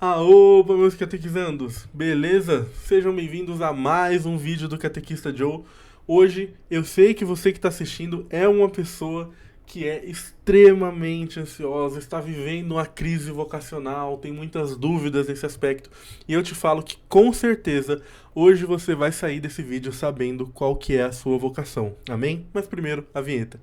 Aoba, meus catequizandos, beleza? Sejam bem-vindos a mais um vídeo do Catequista Joe. Hoje, eu sei que você que está assistindo é uma pessoa que é extremamente ansiosa, está vivendo uma crise vocacional, tem muitas dúvidas nesse aspecto, e eu te falo que com certeza hoje você vai sair desse vídeo sabendo qual que é a sua vocação, amém? Mas primeiro, a vinheta.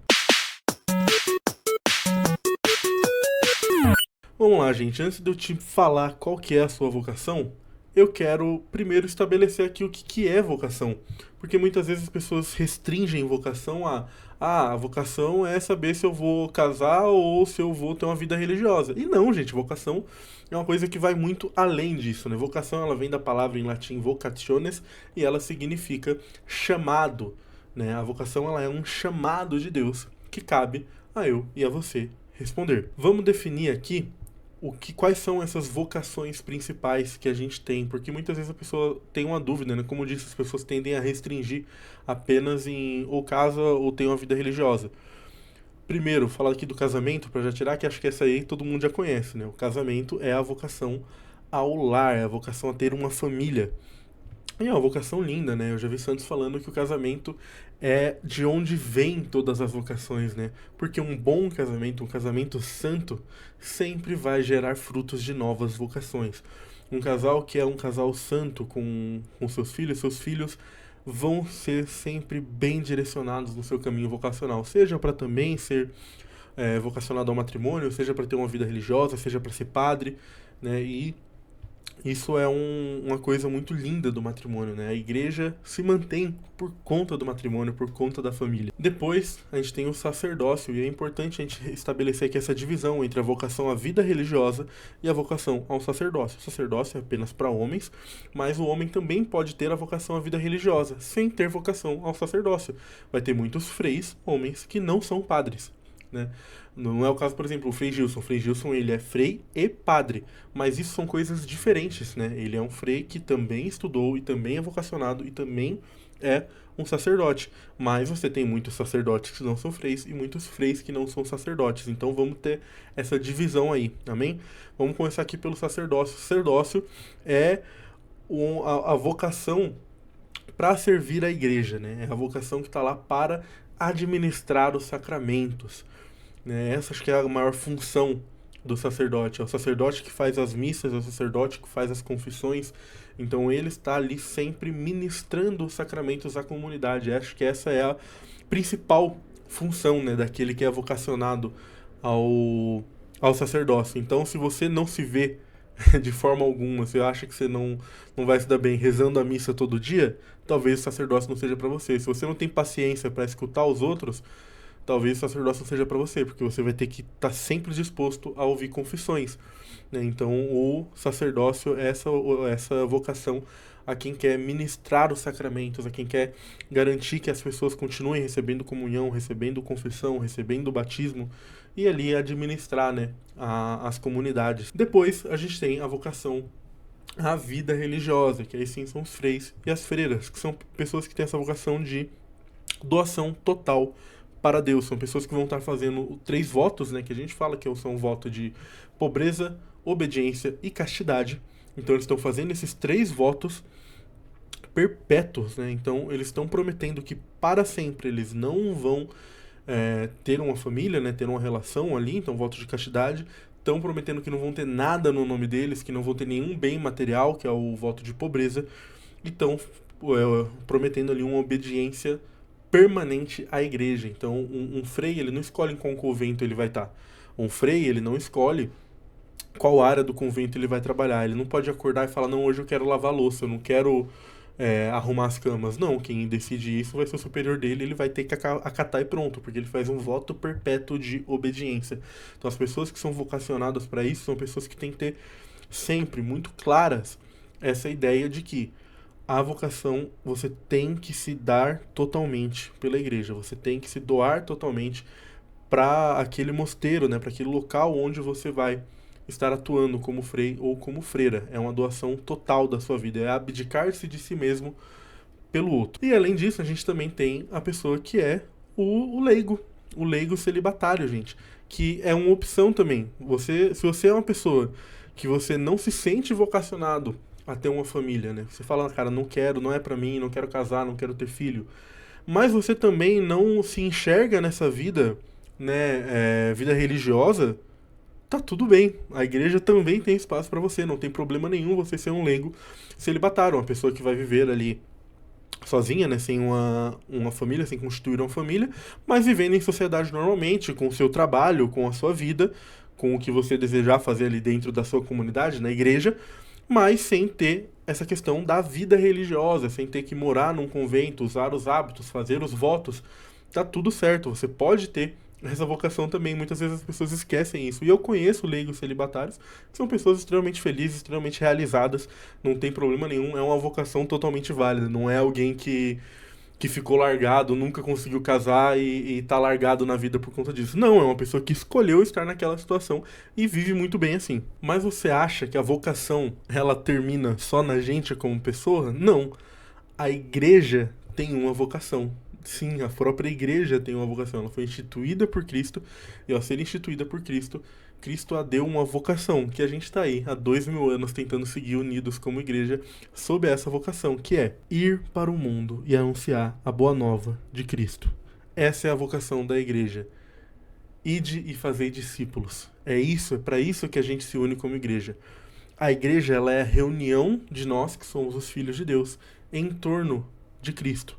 Vamos lá, gente. Antes de eu te falar qual que é a sua vocação, eu quero primeiro estabelecer aqui o que é vocação. Porque muitas vezes as pessoas restringem vocação a vocação é saber se eu vou casar ou se eu vou ter uma vida religiosa. E não, gente, vocação é uma coisa que vai muito além disso, né? Vocação, ela vem da palavra em latim vocationes e ela significa chamado, né? A vocação, ela é um chamado de Deus que cabe a eu e a você responder. Vamos definir aqui quais são essas vocações principais que a gente tem, porque muitas vezes a pessoa tem uma dúvida, né? Como eu disse, as pessoas tendem a restringir apenas em ou casa ou tem uma vida religiosa. Primeiro, falar aqui do casamento, para já tirar, que acho que essa aí todo mundo já conhece, né? O casamento é a vocação ao lar, é a vocação a ter uma família. E é uma vocação linda, né? Eu já vi Santos falando que o casamento é de onde vêm todas as vocações, né? Porque um bom casamento, um casamento santo, sempre vai gerar frutos de novas vocações. Um casal que é um casal santo com seus filhos vão ser sempre bem direcionados no seu caminho vocacional, seja para também ser vocacionado ao matrimônio, seja para ter uma vida religiosa, seja para ser padre, né? E isso é uma coisa muito linda do matrimônio, né? A igreja se mantém por conta do matrimônio, por conta da família. Depois, a gente tem o sacerdócio, e é importante a gente estabelecer aqui essa divisão entre a vocação à vida religiosa e a vocação ao sacerdócio. O sacerdócio é apenas para homens, mas o homem também pode ter a vocação à vida religiosa, sem ter vocação ao sacerdócio. Vai ter muitos freis, homens, que não são padres, né? Não é o caso, por exemplo, o Frei Gilson. O Frei Gilson, ele é frei e padre, mas isso são coisas diferentes, né? Ele é um frei que também estudou e também é vocacionado e também é um sacerdote. Mas você tem muitos sacerdotes que não são freis e muitos freis que não são sacerdotes. Então vamos ter essa divisão aí, amém? Vamos começar aqui pelo sacerdócio. O sacerdócio é a vocação para servir a igreja, né? É a vocação que está lá para administrar os sacramentos, né? Essa acho que é a maior função do sacerdote. É o sacerdote que faz as missas, é o sacerdote que faz as confissões. Então ele está ali sempre ministrando os sacramentos à comunidade. Acho que essa é a principal função, né, daquele que é vocacionado ao sacerdócio. Então, se você não se vê de forma alguma, você acha que você não vai se dar bem rezando a missa todo dia, talvez o sacerdócio não seja para você. Se você não tem paciência para escutar os outros, talvez o sacerdócio não seja para você, porque você vai ter que estar sempre disposto a ouvir confissões, né? Então, o sacerdócio é essa vocação a quem quer ministrar os sacramentos, a quem quer garantir que as pessoas continuem recebendo comunhão, recebendo confissão, recebendo batismo e ali administrar, né, as comunidades. Depois, a gente tem a vocação à vida religiosa, que aí sim são os freis e as freiras, que são pessoas que têm essa vocação de doação total para Deus. São pessoas que vão estar fazendo 3 votos, né, que a gente fala que são o voto de pobreza, obediência e castidade. Então eles estão fazendo esses 3 votos perpétuos, né? Então eles estão prometendo que para sempre eles não vão ter uma família, né, ter uma relação ali, então voto de castidade. Estão prometendo que não vão ter nada no nome deles, que não vão ter nenhum bem material, que é o voto de pobreza. E estão prometendo ali uma obediência permanente à igreja. Então, um frei, ele não escolhe em qual convento ele vai estar. Um frei, ele não escolhe qual área do convento ele vai trabalhar. Ele não pode acordar e falar, não, hoje eu quero lavar louça, eu não quero arrumar as camas. Não, quem decide isso vai ser o superior dele, ele vai ter que acatar e pronto, porque ele faz um voto perpétuo de obediência. Então, as pessoas que são vocacionadas para isso são pessoas que têm que ter sempre muito claras essa ideia de que a vocação, você tem que se dar totalmente pela igreja, você tem que se doar totalmente para aquele mosteiro, né, para aquele local onde você vai estar atuando como frei ou como freira. É uma doação total da sua vida, é abdicar-se de si mesmo pelo outro. E além disso, a gente também tem a pessoa que é o leigo celibatário, gente, que é uma opção também. Se você é uma pessoa que você não se sente vocacionado a ter uma família, né? Você fala, cara, não quero, não é pra mim, não quero casar, não quero ter filho. Mas você também não se enxerga nessa vida, né, vida religiosa, tá tudo bem. A igreja também tem espaço pra você, não tem problema nenhum você ser um leigo celibatário, uma pessoa que vai viver ali sozinha, né, sem uma família, sem constituir uma família, mas vivendo em sociedade normalmente, com o seu trabalho, com a sua vida, com o que você desejar fazer ali dentro da sua comunidade, na igreja, mas sem ter essa questão da vida religiosa, sem ter que morar num convento, usar os hábitos, fazer os votos. Tá tudo certo, você pode ter essa vocação também. Muitas vezes as pessoas esquecem isso. E eu conheço leigos celibatários que são pessoas extremamente felizes, extremamente realizadas, não tem problema nenhum, é uma vocação totalmente válida, não é alguém que ficou largado, nunca conseguiu casar e tá largado na vida por conta disso. Não, é uma pessoa que escolheu estar naquela situação e vive muito bem assim. Mas você acha que a vocação, ela termina só na gente como pessoa? Não. A igreja tem uma vocação. Sim, a própria igreja tem uma vocação. Ela foi instituída por Cristo e ao ser instituída por Cristo, Cristo a deu uma vocação, que a gente está aí há 2000 anos tentando seguir unidos como igreja sob essa vocação, que é ir para o mundo e anunciar a boa nova de Cristo. Essa é a vocação da igreja. Ide e fazei discípulos. É isso, é para isso que a gente se une como igreja. A igreja, ela é a reunião de nós, que somos os filhos de Deus, em torno de Cristo.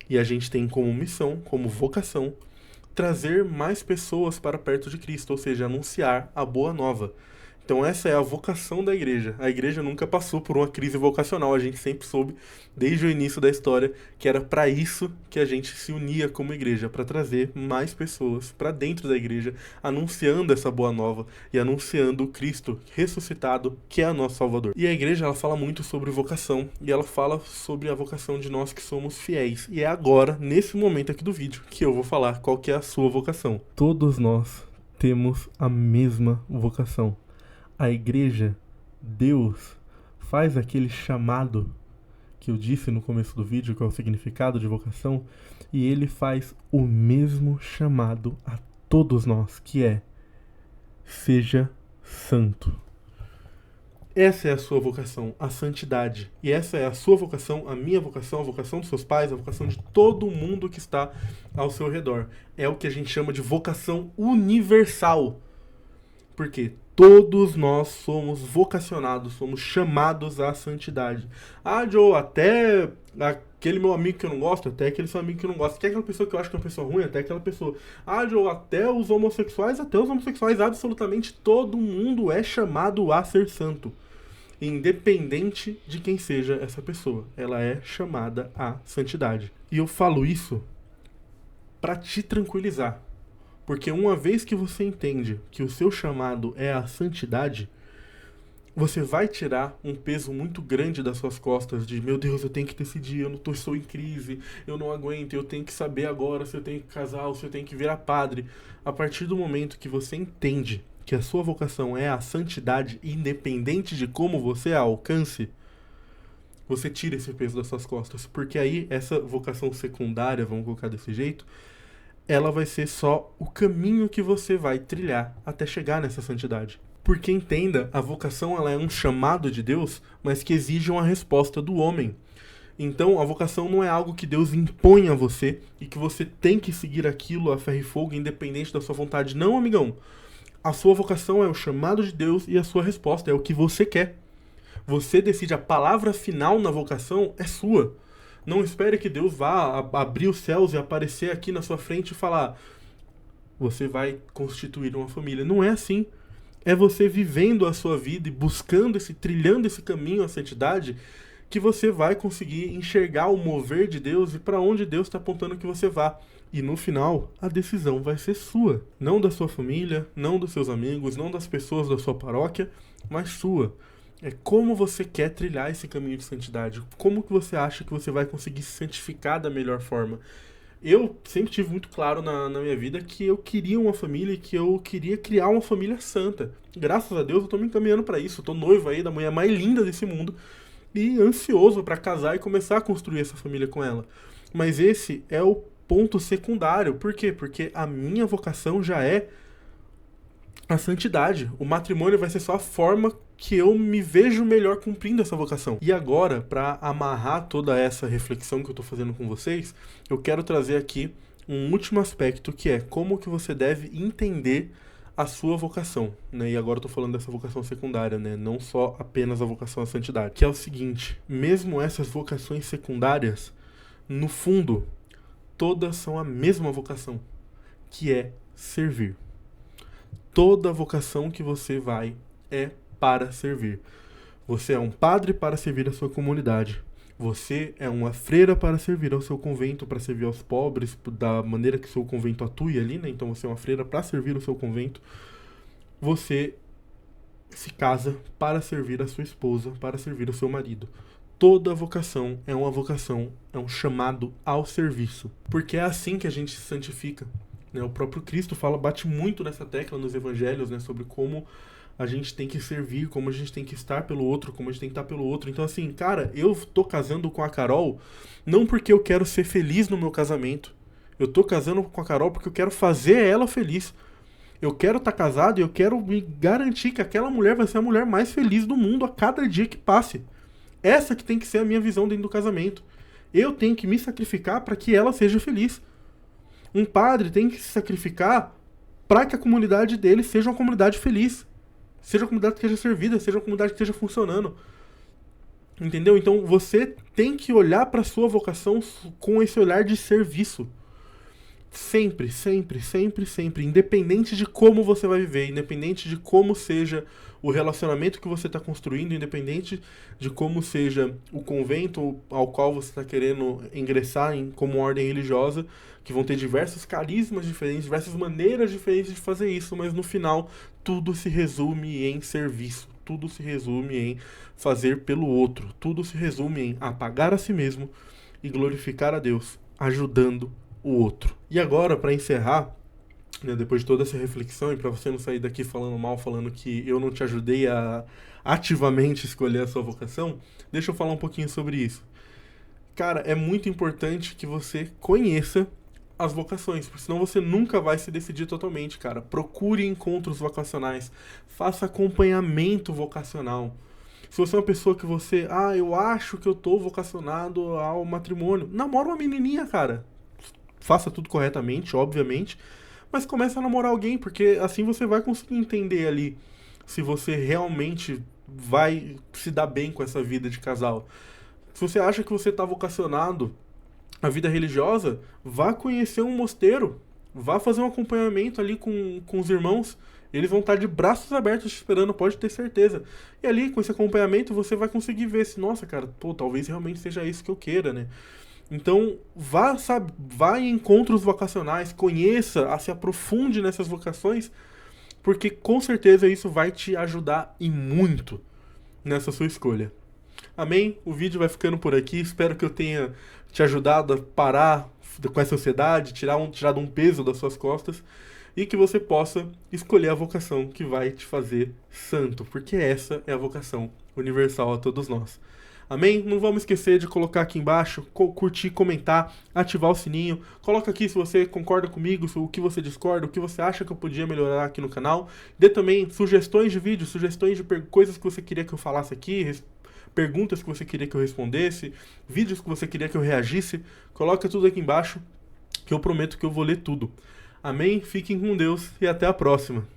E a gente tem como missão, como vocação, trazer mais pessoas para perto de Cristo, ou seja, anunciar a boa nova. Então essa é a vocação da igreja. A igreja nunca passou por uma crise vocacional, a gente sempre soube, desde o início da história, que era para isso que a gente se unia como igreja, para trazer mais pessoas para dentro da igreja, anunciando essa boa nova e anunciando o Cristo ressuscitado, que é o nosso Salvador. E a igreja, ela fala muito sobre vocação, e ela fala sobre a vocação de nós que somos fiéis. E é agora, nesse momento aqui do vídeo, que eu vou falar qual que é a sua vocação. Todos nós temos a mesma vocação. A igreja, Deus, faz aquele chamado que eu disse no começo do vídeo, que é o significado de vocação, e ele faz o mesmo chamado a todos nós, que é: seja santo. Essa é a sua vocação, a santidade. E essa é a sua vocação, a minha vocação, a vocação dos seus pais, a vocação de todo mundo que está ao seu redor. É o que a gente chama de vocação universal. Porque todos nós somos vocacionados, somos chamados à santidade. Ah, Joe, até aquele meu amigo que eu não gosto, até aquele seu amigo que eu não gosto, até aquela pessoa que eu acho que é uma pessoa ruim, até aquela pessoa. Ah, Joe, até os homossexuais, absolutamente todo mundo é chamado a ser santo. Independente de quem seja essa pessoa, ela é chamada à santidade. E eu falo isso para te tranquilizar. Porque uma vez que você entende que o seu chamado é a santidade, você vai tirar um peso muito grande das suas costas de: meu Deus, eu tenho que decidir, estou em crise, eu não aguento, eu tenho que saber agora se eu tenho que casar ou se eu tenho que virar padre. A partir do momento que você entende que a sua vocação é a santidade, independente de como você a alcance, você tira esse peso das suas costas. Porque aí essa vocação secundária, vamos colocar desse jeito, ela vai ser só o caminho que você vai trilhar até chegar nessa santidade. Porque entenda, a vocação, ela é um chamado de Deus, mas que exige uma resposta do homem. Então a vocação não é algo que Deus impõe a você e que você tem que seguir aquilo a ferro e fogo, independente da sua vontade. Não, amigão. A sua vocação é o chamado de Deus e a sua resposta é o que você quer. Você decide, a palavra final na vocação é sua. Não espere que Deus vá abrir os céus e aparecer aqui na sua frente e falar: você vai constituir uma família. Não é assim. É você vivendo a sua vida e buscando trilhando esse caminho à santidade, que você vai conseguir enxergar o mover de Deus e para onde Deus está apontando que você vá. E no final, a decisão vai ser sua. Não da sua família, não dos seus amigos, não das pessoas da sua paróquia, mas sua. É como você quer trilhar esse caminho de santidade. Como que você acha que você vai conseguir se santificar da melhor forma? Eu sempre tive muito claro na minha vida que eu queria uma família e que eu queria criar uma família santa. Graças a Deus eu tô me encaminhando para isso. Eu tô noivo aí da mulher mais linda desse mundo e ansioso para casar e começar a construir essa família com ela. Mas esse é o ponto secundário. Por quê? Porque a minha vocação já é a santidade. O matrimônio vai ser só a forma que eu me vejo melhor cumprindo essa vocação. E agora, para amarrar toda essa reflexão que eu estou fazendo com vocês, eu quero trazer aqui um último aspecto, que é como que você deve entender a sua vocação, né? E agora eu tô falando dessa vocação secundária, né? Não só apenas a vocação à santidade. Que é o seguinte, mesmo essas vocações secundárias, no fundo, todas são a mesma vocação, que é servir. Toda vocação que você vai é para servir. Você é um padre para servir a sua comunidade. Você é uma freira para servir ao seu convento, para servir aos pobres, da maneira que o seu convento atue ali, né? Então você é uma freira para servir o seu convento. Você se casa para servir a sua esposa, para servir o seu marido. Toda vocação é uma vocação, é um chamado ao serviço. Porque é assim que a gente se santifica, né? O próprio Cristo bate muito nessa tecla nos evangelhos, né? Sobre como a gente tem que servir, como a gente tem que estar pelo outro, como a gente tem que estar pelo outro. Então, assim, cara, eu tô casando com a Carol não porque eu quero ser feliz no meu casamento. Eu tô casando com a Carol porque eu quero fazer ela feliz. Eu quero estar casado e eu quero me garantir que aquela mulher vai ser a mulher mais feliz do mundo a cada dia que passe. Essa que tem que ser a minha visão dentro do casamento. Eu tenho que me sacrificar para que ela seja feliz. Um padre tem que se sacrificar para que a comunidade dele seja uma comunidade feliz. Seja uma comunidade que esteja servida, seja uma comunidade que esteja funcionando. Entendeu? Então você tem que olhar para a sua vocação com esse olhar de serviço. Sempre, sempre, sempre, sempre. Independente de como você vai viver, independente de como seja o relacionamento que você está construindo, independente de como seja o convento ao qual você está querendo ingressar como ordem religiosa, que vão ter diversos carismas diferentes, diversas maneiras diferentes de fazer isso, mas no final tudo se resume em serviço, tudo se resume em fazer pelo outro, tudo se resume em apagar a si mesmo e glorificar a Deus, ajudando o outro. E agora, para encerrar, né, depois de toda essa reflexão, e para você não sair daqui falando mal, falando que eu não te ajudei a ativamente escolher a sua vocação, deixa eu falar um pouquinho sobre isso. Cara, é muito importante que você conheça as vocações, porque senão você nunca vai se decidir totalmente, cara. Procure encontros vocacionais, faça acompanhamento vocacional. Se você é uma pessoa que eu acho que eu tô vocacionado ao matrimônio, namora uma menininha, cara. Faça tudo corretamente, obviamente, mas comece a namorar alguém, porque assim você vai conseguir entender ali se você realmente vai se dar bem com essa vida de casal. Se você acha que você está vocacionado à vida religiosa, vá conhecer um mosteiro, vá fazer um acompanhamento ali com os irmãos, eles vão estar de braços abertos te esperando, pode ter certeza. E ali, com esse acompanhamento, você vai conseguir ver se, nossa, cara, talvez realmente seja isso que eu queira, né? Então, vá em encontros vocacionais, conheça, se aprofunde nessas vocações, porque com certeza isso vai te ajudar e muito nessa sua escolha. Amém? O vídeo vai ficando por aqui, espero que eu tenha te ajudado a parar com essa ansiedade, tirado um peso das suas costas, e que você possa escolher a vocação que vai te fazer santo, porque essa é a vocação universal a todos nós. Amém? Não vamos esquecer de colocar aqui embaixo, curtir, comentar, ativar o sininho. Coloca aqui se você concorda comigo, o que você discorda, o que você acha que eu podia melhorar aqui no canal. Dê também sugestões de vídeos, sugestões de coisas que você queria que eu falasse aqui, perguntas que você queria que eu respondesse, vídeos que você queria que eu reagisse. Coloca tudo aqui embaixo, que eu prometo que eu vou ler tudo. Amém? Fiquem com Deus e até a próxima.